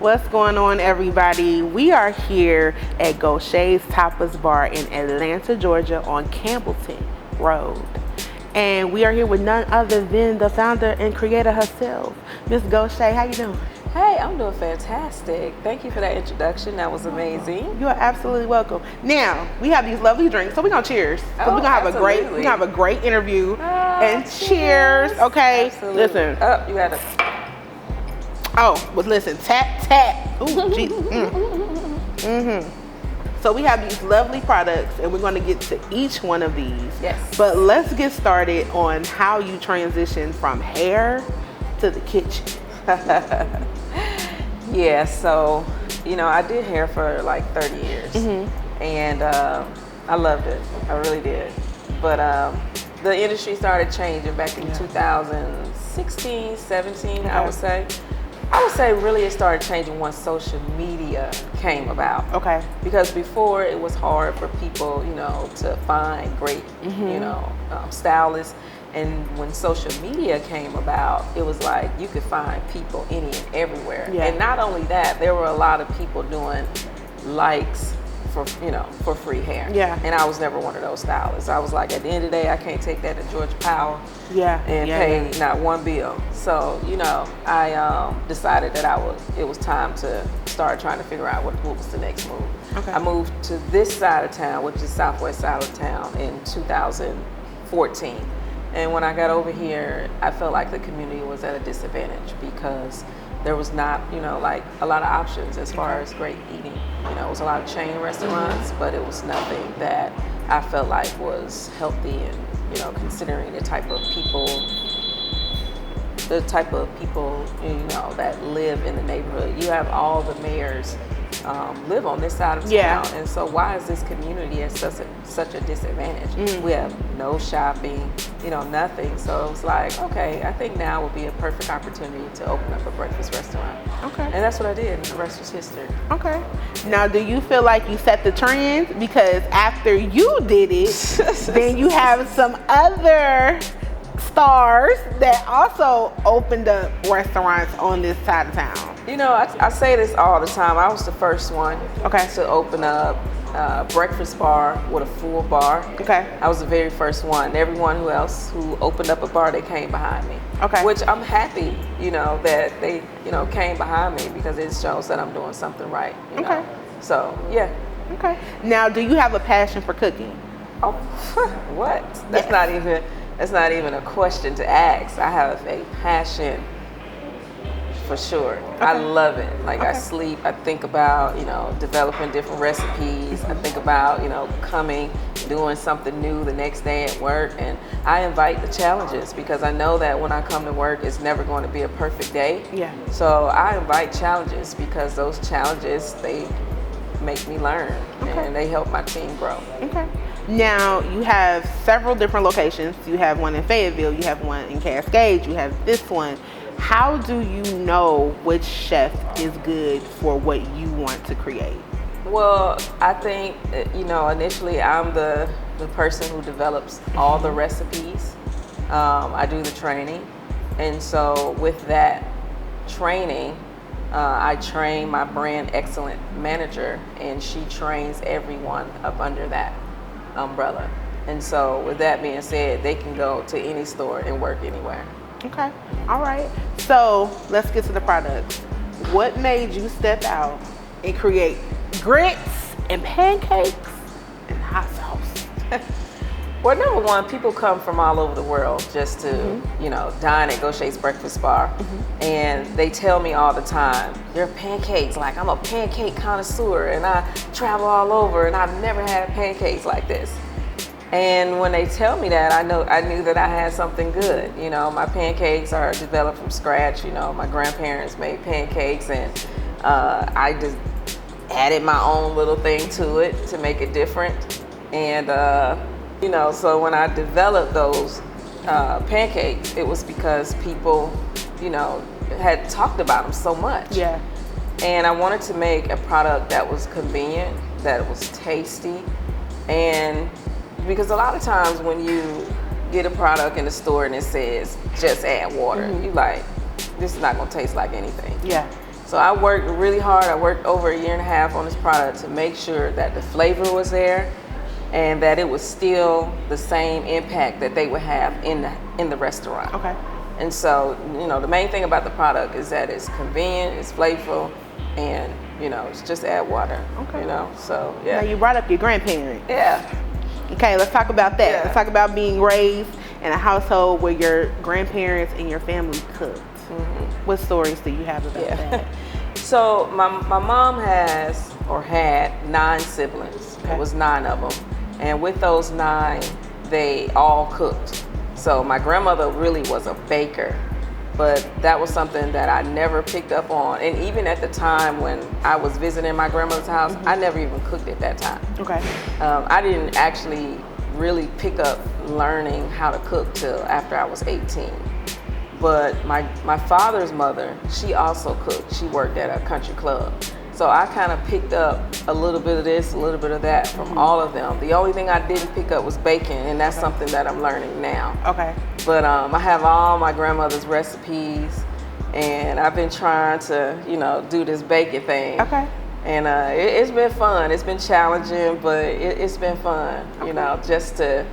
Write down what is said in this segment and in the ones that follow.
What's going on, everybody? We are here at Gocha's Tapas Bar in Atlanta, Georgia on Campbellton Road. And we are here with none other than the founder and creator herself, Miss Gocha. How you doing? Hey, I'm doing fantastic. Thank you for that introduction. That was amazing. You are absolutely welcome. Now, we have these lovely drinks, so we're gonna cheers. So we're gonna have a great interview. And cheers, okay? Absolutely. Listen. Oh, you gotta. Oh, but listen, tap, tap. Ooh, jeez. So we have these lovely products, and we're going to get to each one of these. Yes. But let's get started on how you transition from hair to the kitchen. Yeah, so, I did hair for like 30 years. And I loved it. I really did. But the industry started changing back in 2016, 17, I would say. Really it started changing once social media came about. Okay. Because before it was hard for people, to find great, stylists. And when social media came about, it was like you could find people any and everywhere. Yeah. And not only that, there were a lot of people doing likes for free hair. Yeah. And I was never one of those stylists. I was like, at the end of the day, I can't take that to George Powell and pay not one bill. So, I decided that it was time to start trying to figure out what was the next move. Okay. I moved to this side of town, which is southwest side of town, in 2014. And when I got over here, I felt like the community was at a disadvantage because there was not, like a lot of options as far as great eating. It was a lot of chain restaurants, but it was nothing that I felt like was healthy and, considering the type of people, that live in the neighborhood. You have all the mayors live on this side of town, and so why is this community at such a disadvantage? We have no shopping, nothing. So it was like, okay, I think now would be a perfect opportunity to open up a breakfast restaurant. Okay. And that's what I did, and the rest was history. Okay. Now, do you feel like you set the trend? Because after you did it, then you have some other stars that also opened up restaurants on this side of town. I say this all the time. I was the first one to open up a breakfast bar with a full bar. Okay. I was the very first one. Everyone else who opened up a bar, they came behind me. Okay. Which I'm happy, that they, came behind me because it shows that I'm doing something right. Okay. So, yeah. Okay. Now, do you have a passion for cooking? Oh, what? That's not even a question to ask. I have a passion for sure. Okay. I love it. Like I sleep, I think about, developing different recipes. I think about, coming, doing something new the next day at work. And I invite the challenges because I know that when I come to work, it's never going to be a perfect day. Yeah. So I invite challenges because those challenges, they make me learn and they help my team grow. Okay. Now, you have several different locations. You have one in Fayetteville, you have one in Cascade, you have this one. How do you know which chef is good for what you want to create? Well, I think, initially I'm the person who develops all the recipes. I do the training. And so with that training, I train my brand excellent manager, and she trains everyone up under that umbrella. And so with that being said, they can go to any store and work anywhere. Okay. All right. So let's get to the products. What made you step out and create grits and pancakes and hot sauce? Well, number one, people come from all over the world just to, you know, dine at Gocha's Breakfast Bar. And they tell me all the time, their pancakes, like I'm a pancake connoisseur and I travel all over and I've never had pancakes like this. And when they tell me that, I knew that I had something good. You know, my pancakes are developed from scratch. You know, my grandparents made pancakes and I just added my own little thing to it to make it different. And, you know, so when I developed those pancakes, it was because people, you know, had talked about them so much. Yeah. And I wanted to make a product that was convenient, that was tasty, and because a lot of times when you get a product in the store and it says just add water, you like, this is not gonna taste like anything. Yeah. So I worked really hard. I worked over 1.5 years on this product to make sure that the flavor was there and that it was still the same impact that they would have in the restaurant. Okay. And so, you know, the main thing about the product is that it's convenient, it's flavorful, and, you know, it's just add water. Okay. You know, so yeah. Now you brought up your grandparents. Yeah. Okay, let's talk about that. Yeah. Let's talk about being raised in a household where your grandparents and your family cooked. What stories do you have about that? So my mom has or had 9 siblings. Okay. It was 9 of them. And with those 9, they all cooked. So my grandmother really was a baker, but that was something that I never picked up on. And even at the time when I was visiting my grandmother's house, I never even cooked at that time. Okay. I didn't actually really pick up learning how to cook till after I was 18. But my father's mother, she also cooked. She worked at a country club. So I kind of picked up a little bit of this, a little bit of that from all of them. The only thing I didn't pick up was baking, and that's something that I'm learning now. Okay. But I have all my grandmother's recipes, and I've been trying to, you know, do this baking thing. Okay. And it's been fun. It's been challenging, but it's been fun. Okay. You know, just to,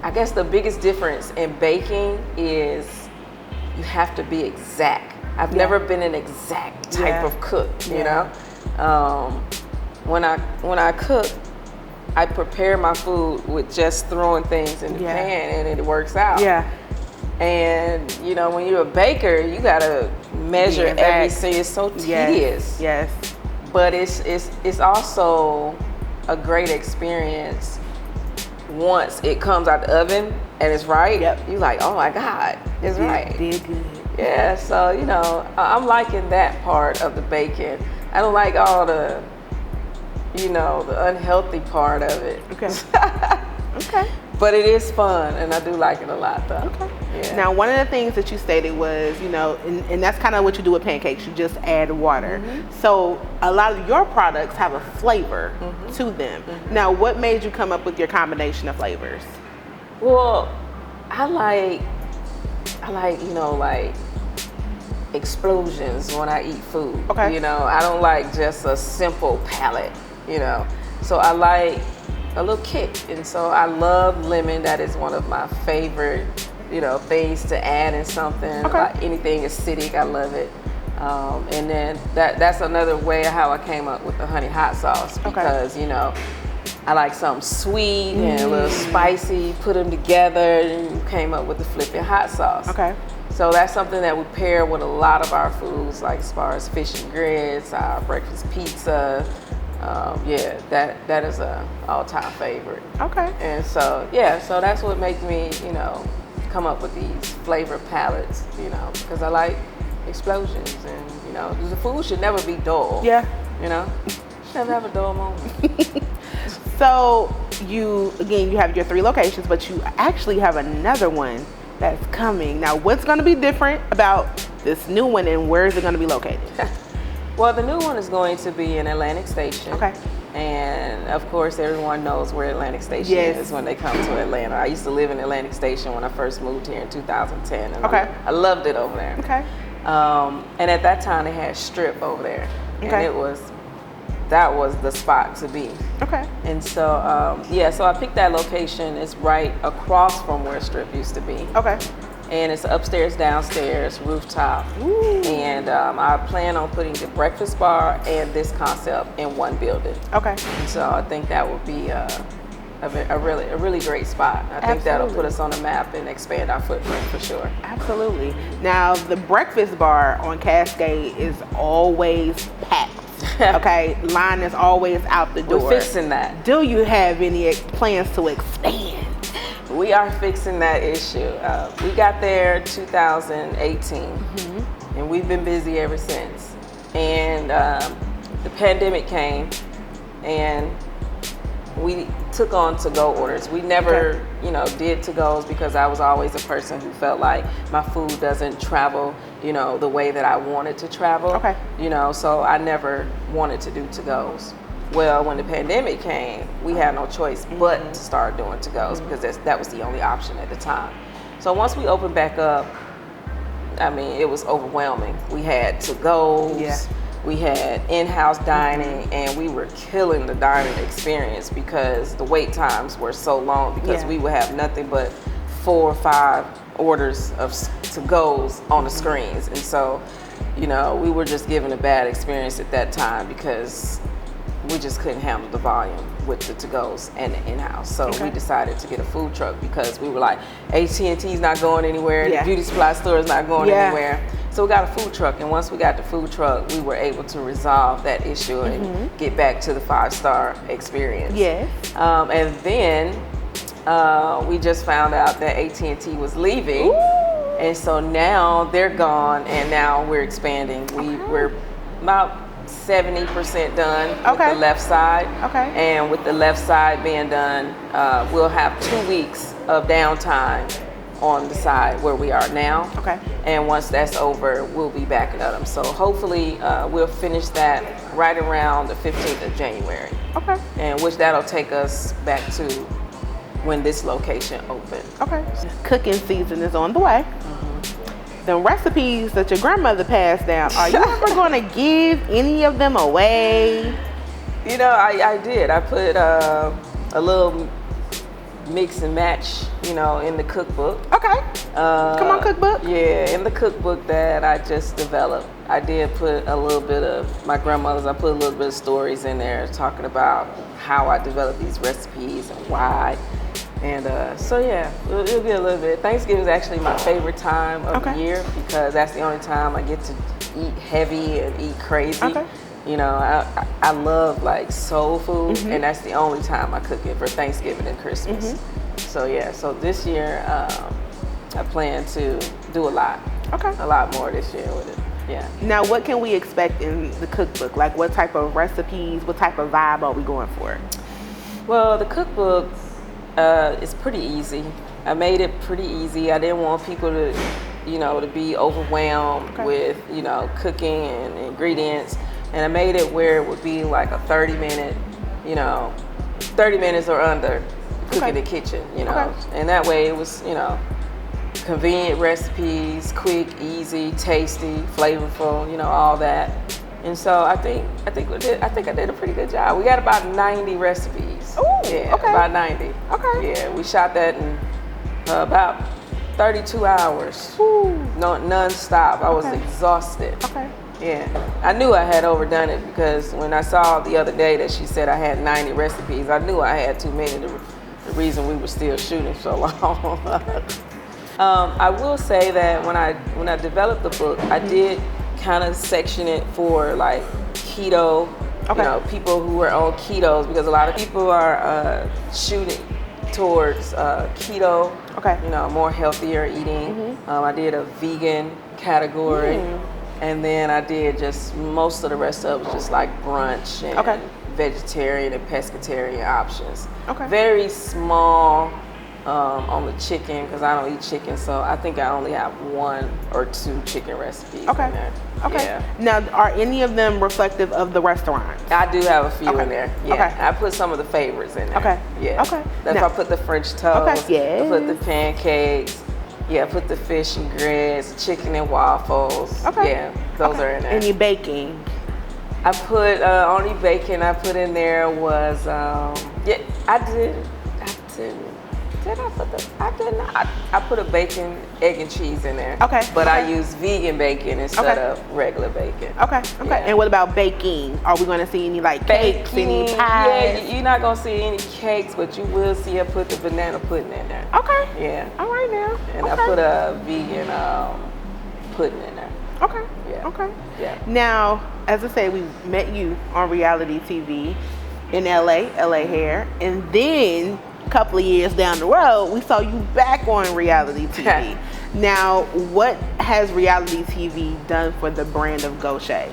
I guess the biggest difference in baking is you have to be exact. I've never been an exact type of cook, you know. When I cook, I prepare my food with just throwing things in the pan, and it works out. Yeah. And you know, when you're a baker, you gotta measure everything. It's so tedious. Yes. But it's also a great experience once it comes out the oven and it's right. Yep. You're like, oh my God, it's right. Did good. Yeah, so, you know, I'm liking that part of the baking. I don't like all the, you know, the unhealthy part of it. Okay. Okay. But it is fun, and I do like it a lot, though. Okay. Yeah. Now, one of the things that you stated was, you know, and that's kind of what you do with pancakes. You just add water. So a lot of your products have a flavor to them. Now, what made you come up with your combination of flavors? Well, I like, you know, like explosions when I eat food. Okay. You know, I don't like just a simple palate, you know. So I like a little kick. And so I love lemon. That is one of my favorite, you know, things to add in something. Okay. Like anything acidic, I love it. And then that's another way of how I came up with the honey hot sauce, because, you know, I like something sweet and a little spicy, put them together, and came up with the flipping hot sauce. Okay. So that's something that we pair with a lot of our foods, like as far as fish and grits, our breakfast pizza. Yeah, that is a all-time favorite. Okay. And so, yeah, so that's what makes me, you know, come up with these flavor palettes, you know, because I like explosions, and, you know, the food should never be dull. Yeah. You know, never have a dull moment. So you have your 3 locations, but you actually have another one that's coming. Now, what's going to be different about this new one, and where is it going to be located? Well, the new one is going to be in Atlantic Station. Okay. And of course, everyone knows where Atlantic Station is when they come to Atlanta. I used to live in Atlantic Station when I first moved here in 2010. And I loved it over there. Okay. And at that time, they had Strip over there. Okay. And that was the spot to be. Okay. And so, so I picked that location. It's right across from where Strip used to be. Okay. And it's upstairs, downstairs, rooftop. Ooh. And I plan on putting the breakfast bar and this concept in one building. Okay. And so I think that would be a really great spot. I think that'll put us on the map and expand our footprint for sure. Absolutely. Now, the breakfast bar on Cascade is always packed. Okay, line is always out the door. We're fixing that. Do you have any plans to expand? We are fixing that issue. We got there 2018, and we've been busy ever since. And the pandemic came, and we took on to-go orders. We never, did to-goes because I was always a person who felt like my food doesn't travel, the way that I wanted to travel. Okay. So I never wanted to do to-goes. Well, when the pandemic came, we had no choice but to start doing to-goes because that was the only option at the time. So once we opened back up, I mean, it was overwhelming. We had to-goes, we had in-house dining, and we were killing the dining experience because the wait times were so long because we would have nothing but 4 or 5 orders of to-goes on the screens. And so, we were just given a bad experience at that time because we just couldn't handle the volume with the to-goes and the in-house. So we decided to get a food truck because we were like, AT&T's not going anywhere, the beauty supply store is not going anywhere. So we got a food truck, and once we got the food truck, we were able to resolve that issue and get back to the 5-star experience. Yes. And then we just found out that AT&T was leaving. Ooh. And so now they're gone, and now we're expanding. We're about 70% done with the left side. Okay. And with the left side being done, we'll have 2 weeks of downtime on the side where we are now. Okay. And once that's over, we'll be backing at them. So hopefully we'll finish that right around the 15th of January. Okay. And which that'll take us back to when this location opened. Okay. Cooking season is on the way. The recipes that your grandmother passed down, are you ever going to give any of them away? I did. I put a little mix and match, in the cookbook. Okay. Come on, cookbook. Yeah, in the cookbook that I just developed, I did put a little bit of my grandmother's. I put a little bit of stories in there talking about how I developed these recipes and why. And so yeah, it'll be a little bit. Thanksgiving is actually my favorite time of the year because that's the only time I get to eat heavy and eat crazy. Okay. I love like soul food, and that's the only time I cook it for Thanksgiving and Christmas. So yeah, so this year I plan to do a lot. Okay. A lot more this year with it. Yeah. Now, what can we expect in the cookbook? Like, what type of recipes? What type of vibe are we going for? Well, the cookbook. It's pretty easy. I made it pretty easy. I didn't want people to, to be overwhelmed with, cooking and ingredients. And I made it where it would be like a 30-minute, 30 minutes or under cook in the kitchen, And that way it was, convenient recipes, quick, easy, tasty, flavorful, all that. And so I think I did a pretty good job. We got about 90 recipes. Ooh, yeah, about 90. Okay. Yeah, we shot that in about 32 hours. Ooh. No, non-stop. I was exhausted. Okay. Yeah, I knew I had overdone it because when I saw the other day that she said I had 90 recipes, I knew I had too many. The reason we were still shooting so long. I will say that when I developed the book, I did kind of section it for like keto, people who are on ketos, because a lot of people are shooting towards keto, more healthier eating. I did a vegan category, and then I did just most of the rest of it was just like brunch and vegetarian and pescatarian options. Very small on the chicken because I don't eat chicken, so I think I only have 1 or 2 chicken recipes in there. Okay. Yeah. Now, are any of them reflective of the restaurant? I do have a few in there. Yeah. I put some of the favorites in there. Okay. Yeah. Okay. That's why I put the French toast. Okay. Yes. I put the pancakes. Yeah, I put the fish and grits, chicken and waffles. Okay. Yeah, those are in there. Any baking? I put only bacon I put in there was I did Did I put the? I did not. I put a bacon, egg, and cheese in there. Okay. But I use vegan bacon instead of regular bacon. Okay. Okay. Yeah. And what about baking? Are we going to see any like cakes, any pies? Yeah, you're not going to see any cakes, but you will see her put the banana pudding in there. Okay. Yeah. All right now. And I put a vegan pudding in there. Okay. Yeah. Okay. Yeah. Now, as I say, we met you on reality TV in LA Hair, and then a couple of years down the road, we saw you back on reality TV. Now, what has reality TV done for the brand of Gocha?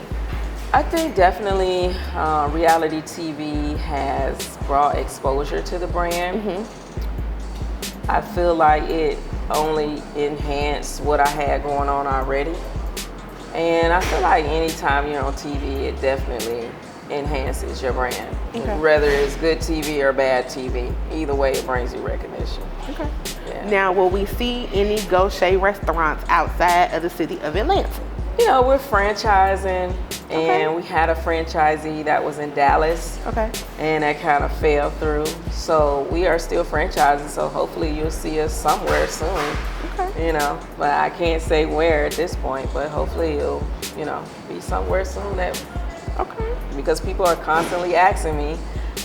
I think definitely reality TV has brought exposure to the brand. Mm-hmm. I feel like it only enhanced what I had going on already. And I feel like anytime you're on TV, it definitely enhances your brand. Okay. Whether it's good TV or bad TV, either way it brings you recognition. Okay. Yeah. Now, will we see any Gocha restaurants outside of the city of Atlanta? You know, we're franchising, and we had a franchisee that was in Dallas. Okay. And that kind of fell through. So we are still franchising, so hopefully you'll see us somewhere soon. Okay. You know, but I can't say where at this point, but hopefully it'll, you know, be somewhere soon that. Okay. Because people are constantly asking me,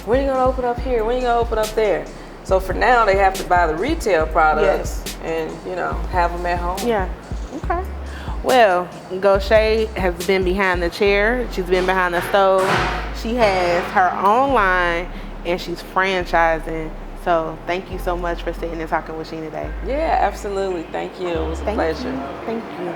when are you gonna open up here? When are you gonna open up there? So for now, they have to buy the retail products and, you know, have them at home. Yeah. Okay. Well, Gocha has been behind the chair. She's been behind the stove. She has her own line, and she's franchising. So thank you so much for sitting and talking with Sheen today. Yeah, absolutely. Thank you. It was a pleasure. Thank you.